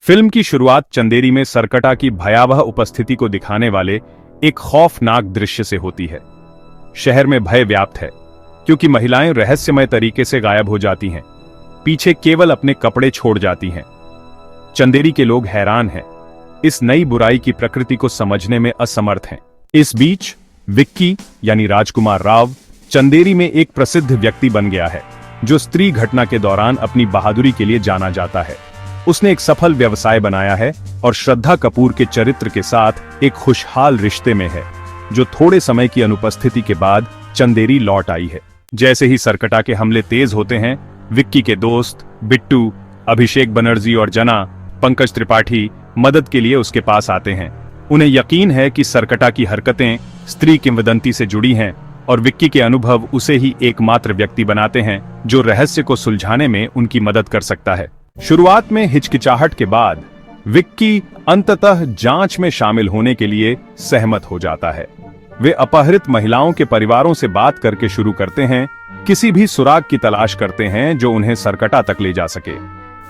Film की शुरुआत चंदेरी में सरकटा की भयावह उपस्थिति को दिखाने वाले एक खौफनाक दृश्य से होती है। शहर में भय व्याप्त है क्योंकि महिलाएं रहस्यमय तरीके से गायब हो जाती हैं, पीछे केवल अपने कपड़े छोड़ जाती हैं। चंदेरी के लोग हैरान हैं, इस नई बुराई की प्रकृति को समझने में असमर्थ हैं। इस बीच विक्की यानी राजकुमार राव चंदेरी में एक प्रसिद्ध व्यक्ति बन गया है, जो स्त्री घटना के दौरान अपनी बहादुरी के लिए जाना जाता है। उसने एक सफल व्यवसाय बनाया है और श्रद्धा कपूर के चरित्र के साथ एक खुशहाल रिश्ते में है, जो थोड़े समय की अनुपस्थिति के बाद चंदेरी लौट आई है। जैसे ही सरकटा के हमले तेज होते हैं, विक्की के दोस्त बिट्टू, अभिषेक बनर्जी और जना पंकज त्रिपाठी मदद के लिए उसके पास आते हैं। उन्हें यकीन है कि सरकटा की हरकतें स्त्री किंवदंती से जुड़ी हैं और विक्की के अनुभव उसे ही एकमात्र व्यक्ति बनाते हैं जो रहस्य को सुलझाने में उनकी मदद कर सकता है। शुरुआत में हिचकिचाहट के बाद विक्की अंततः जांच में शामिल होने के लिए सहमत हो जाता है। वे अपहृत महिलाओं के परिवारों से बात करके शुरू करते हैं, किसी भी सुराग की तलाश करते हैं जो उन्हें सरकटा तक ले जा सके।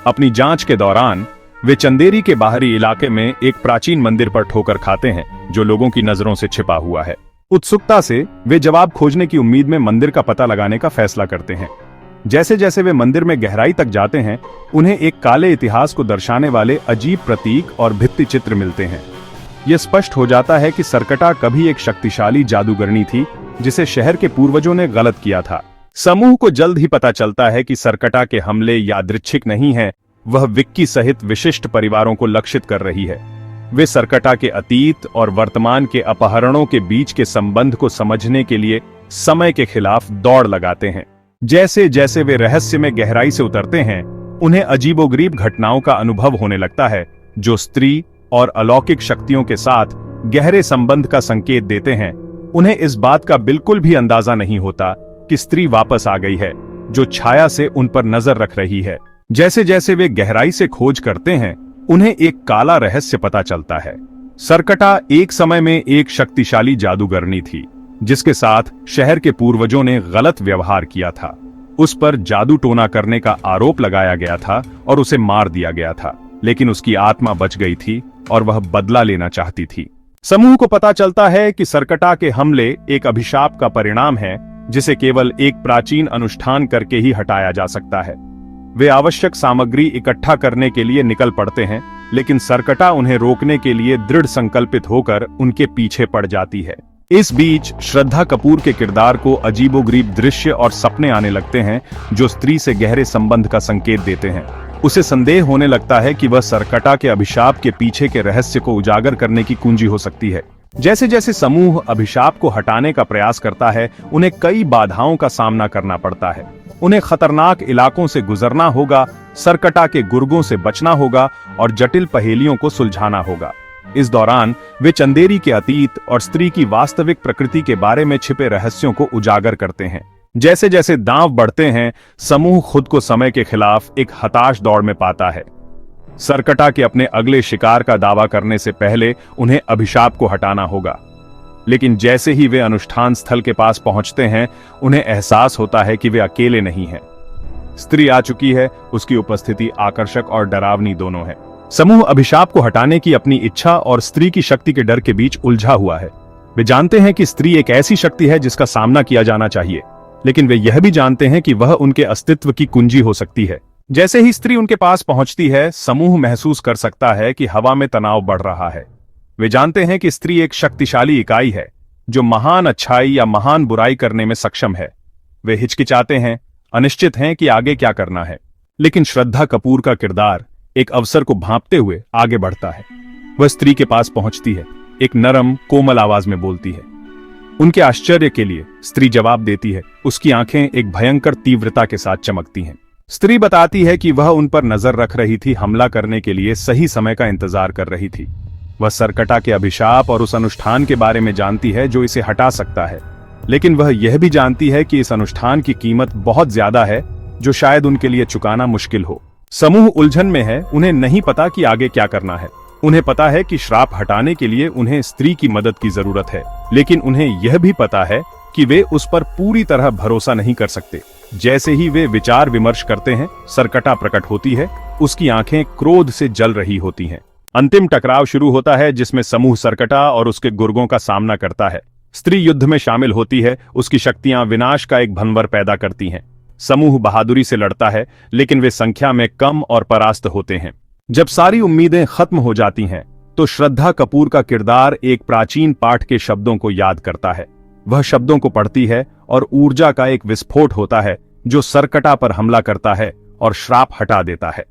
अपनी जांच के दौरान वे चंदेरी के बाहरी इलाके में एक प्राचीन मंदिर पर ठोकर खाते हैं, जो लोगों की नजरों से छिपा हुआ है। उत्सुकता से वे जवाब खोजने की उम्मीद में मंदिर का पता लगाने का फैसला करते हैं। जैसे जैसे वे मंदिर में गहराई तक जाते हैं, उन्हें एक काले इतिहास को दर्शाने वाले अजीब प्रतीक और भित्ति चित्र मिलते हैं। यह स्पष्ट हो जाता है कि सरकटा कभी एक शक्तिशाली जादूगरनी थी, जिसे शहर के पूर्वजों ने गलत किया था। समूह को जल्द ही पता चलता है कि सरकटा के हमले यादृच्छिक नहीं हैं, वह विक्की सहित विशिष्ट परिवारों को लक्षित कर रही है। वे सरकटा के अतीत और वर्तमान के अपहरणों के बीच के संबंध को समझने के लिए समय के खिलाफ दौड़ लगाते हैं। जैसे जैसे वे रहस्य में गहराई से उतरते हैं, उन्हें अजीबोगरीब घटनाओं का अनुभव होने लगता है, जो स्त्री और अलौकिक शक्तियों के साथ गहरे संबंध का संकेत देते हैं। उन्हें इस बात का बिल्कुल भी अंदाजा नहीं होता कि स्त्री वापस आ गई है, जो छाया से उन पर नजर रख रही है। जैसे जैसे वे गहराई से खोज करते हैं, उन्हें एक काला रहस्य पता चलता है। सरकटा एक समय में एक शक्तिशाली जादूगरनी थी, जिसके साथ शहर के पूर्वजों ने गलत व्यवहार किया था। उस पर जादू टोना करने का आरोप लगाया गया था और उसे मार दिया गया था, लेकिन उसकी आत्मा बच गई थी और वह बदला लेना चाहती थी। समूह को पता चलता है कि सरकटा के हमले एक अभिशाप का परिणाम है, जिसे केवल एक प्राचीन अनुष्ठान करके ही हटाया जा सकता है। वे आवश्यक सामग्री इकट्ठा करने के लिए निकल पड़ते हैं, लेकिन सरकटा उन्हें रोकने के लिए दृढ़ संकल्पित होकर उनके पीछे पड़ जाती है। इस बीच श्रद्धा कपूर के किरदार को अजीबोगरीब दृश्य और सपने आने लगते हैं, जो स्त्री से गहरे संबंध का संकेत देते हैं। उसे संदेह होने लगता है कि वह सरकटा के अभिशाप के पीछे के रहस्य को उजागर करने की कुंजी हो सकती है। जैसे जैसे समूह अभिशाप को हटाने का प्रयास करता है, उन्हें कई बाधाओं का सामना करना पड़ता है। उन्हें खतरनाक इलाकों से गुजरना होगा, सरकटा के गुर्गों से बचना होगा और जटिल पहेलियों को सुलझाना होगा। इस दौरान वे चंदेरी के अतीत और स्त्री की वास्तविक प्रकृति के बारे में छिपे रहस्यों को उजागर करते हैं। जैसे जैसे दांव बढ़ते हैं, समूह खुद को समय के खिलाफ एक हताश दौड़ में पाता है। सरकटा के अपने अगले शिकार का दावा करने से पहले उन्हें अभिशाप को हटाना होगा, लेकिन जैसे ही वे अनुष्ठान स्थल के पास पहुंचते हैं, उन्हें एहसास होता है कि वे अकेले नहीं हैं। स्त्री आ चुकी है, उसकी उपस्थिति आकर्षक और डरावनी दोनों है। समूह अभिशाप को हटाने की अपनी इच्छा और स्त्री की शक्ति के डर के बीच उलझा हुआ है। वे जानते हैं कि स्त्री एक ऐसी शक्ति है जिसका सामना किया जाना चाहिए, लेकिन वे यह भी जानते हैं कि वह उनके अस्तित्व की कुंजी हो सकती है। जैसे ही स्त्री उनके पास पहुंचती है, समूह महसूस कर सकता है कि हवा में तनाव बढ़ रहा है। वे जानते हैं कि स्त्री एक शक्तिशाली इकाई है, जो महान अच्छाई या महान बुराई करने में सक्षम है। वे हिचकिचाते हैं, अनिश्चित हैं कि आगे क्या करना है। लेकिन श्रद्धा कपूर का किरदार एक अवसर को भांपते हुए आगे बढ़ता है। वह स्त्री के पास पहुंचती है, एक नरम कोमल आवाज में बोलती है। उनके आश्चर्य के लिए स्त्री जवाब देती है। उसकी आंखें एक भयंकर तीव्रता के साथ चमकती हैं। स्त्री बताती है कि वह उन पर नजर रख रही थी, हमला करने के लिए सही समय का इंतजार कर रही थी। वह सरकटा के अभिशाप और उस अनुष्ठान के बारे में जानती है जो इसे हटा सकता है, लेकिन वह यह भी जानती है कि इस अनुष्ठान की कीमत बहुत ज्यादा है, जो शायद उनके लिए चुकाना मुश्किल हो। समूह उलझन में है, उन्हें नहीं पता कि आगे क्या करना है। उन्हें पता है कि श्राप हटाने के लिए उन्हें स्त्री की मदद की जरूरत है, लेकिन उन्हें यह भी पता है कि वे उस पर पूरी तरह भरोसा नहीं कर सकते। जैसे ही वे विचार विमर्श करते हैं, सरकटा प्रकट होती है। उसकी आंखें क्रोध से जल रही होती हैं। अंतिम टकराव शुरू होता है, जिसमें समूह सरकटा और उसके गुर्गों का सामना करता है। स्त्री युद्ध में शामिल होती है। उसकी शक्तियां विनाश का एक भंवर पैदा करती हैं। समूह बहादुरी से लड़ता है, लेकिन वे संख्या में कम और परास्त होते हैं। जब सारी उम्मीदें खत्म हो जाती हैं, तो श्रद्धा कपूर का किरदार एक प्राचीन पाठ के शब्दों को याद करता है। वह शब्दों को पढ़ती है और ऊर्जा का एक विस्फोट होता है, जो सरकटा पर हमला करता है और श्राप हटा देता है।